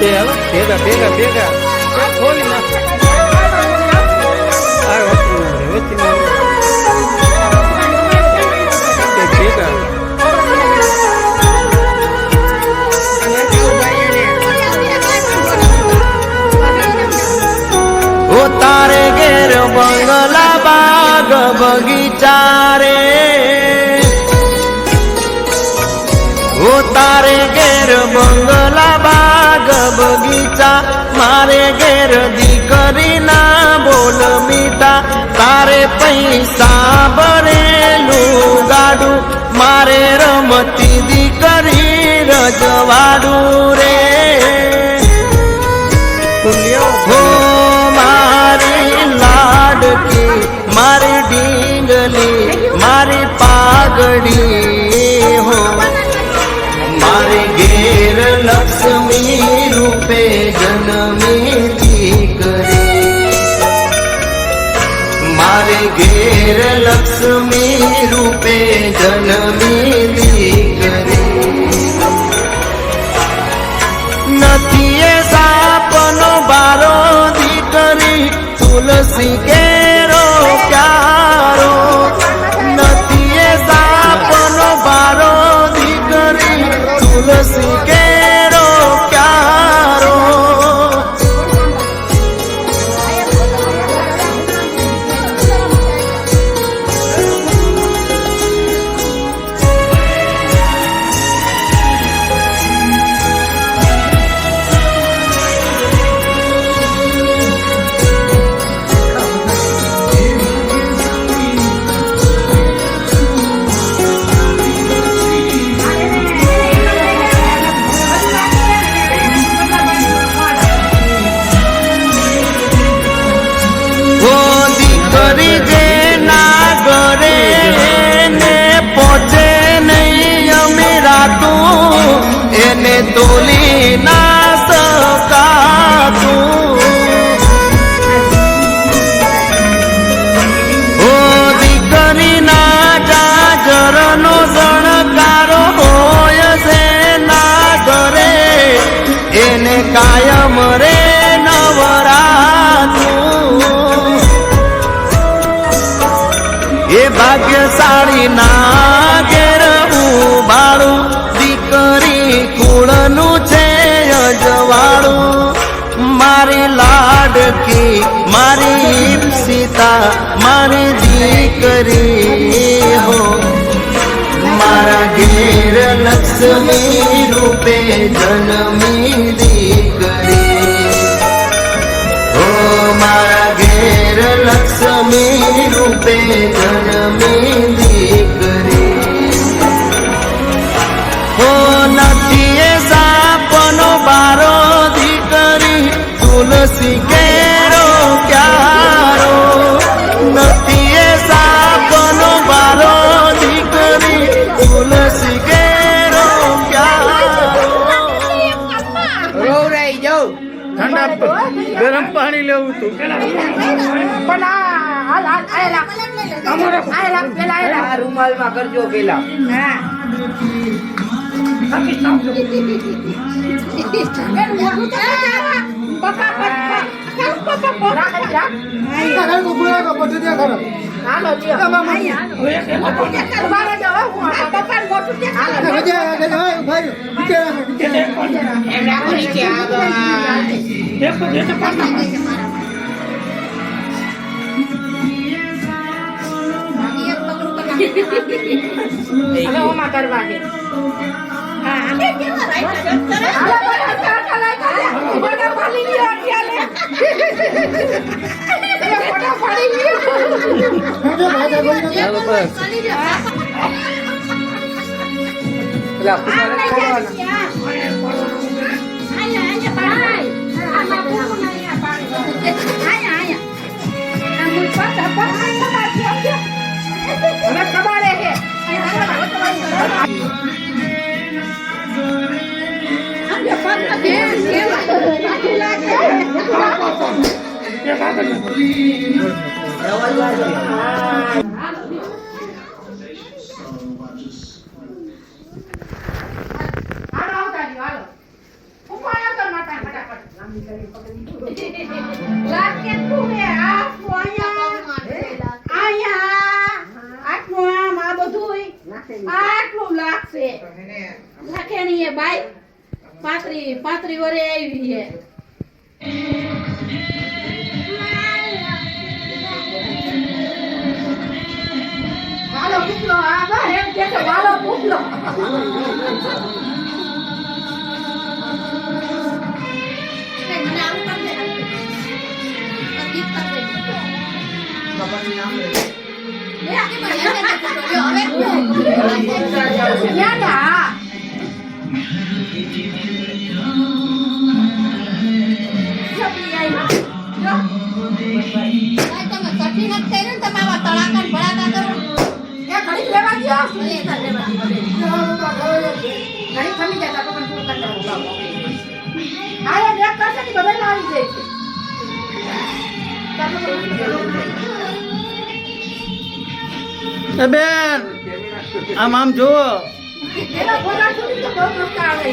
ભેગા ભેગા ભેગા ખોલી નાખ ભેગા તારે ઘેર બંગલા બાગ બગીચા રે તારે ઘેર બંગલા બાગ બગીચા મારે ઘેર દીકરી ના બોલ મીઠા તારે પૈસા ભરેલું ગાડું મારે રમતી દીકરી રજવાડું રે હો મારી લાડકી મારી ડીંગલી મારી પાઘડી હો મારી ઘેર લક્ષ્મી રૂપે જન્મી દીકરી મારે ઘેર લક્ષ્મી રૂપે જન્મી દીકરી નથી એ સાપનો બારો દીકરી તુલસી કેરો ક્યારો નથી એ સાપનો બારો દીકરી તુલસી કેરો ક્યારો એને તોલી ના શકાતું ઓ દીકરી ના જાજરનો શણગારો હોય છે ના ઘરે એને કાયમ રે નવરાતું એ ભાગ્યશાળી ના ઘેર ઉભાડું દીકરી કુળનું છે અજવાળું મારી લાડકી મારી સીતા મારી દીકરી હો મારા ઘેર લક્ષ્મી રૂપે જન્મી દીકરી હો મારા ઘેર લક્ષ્મી રૂપે જન્મી દીકરી નથી એ સાપનો બારો દીકરી તુલસી કેરો ક્યારો નથી એ સાપનો બારો દીકરી તુલસી કેરો ક્યારો રોવરાઈ જાઉં ઠંડા ગરમ પાણી લેવું તું રૂમાલ માં કરજો પેલા કરવા છે લાખ કેટલું હે આઠનું અહીંયા આઠનું આમ આ બધુંય આટલું લાખ છે લાખે ની એ બાઈ 35 વરે આવી છે વાલો પૂછલો આ બા એમ કે છે વાલો પૂછલો મને આવું કર દે ગીત કર દે લે આકે મને એને પૂછો લ્યો હવે યા ના સબલી આઈ જો ભાઈ તમે કઠી નત કર્યું ને તમે આવા તળાકા ભળાકા કરો એ ઘડી લેવા દયો મને એ લેવા દયો ઘડી ખમી જાય તો પણ પૂરું કરતા આ એ દેખ કરશે કે બધા લાવી દે એ બેન આમ જુઓ એના ફોટા સુધી તો બહુ મસ્ત આવે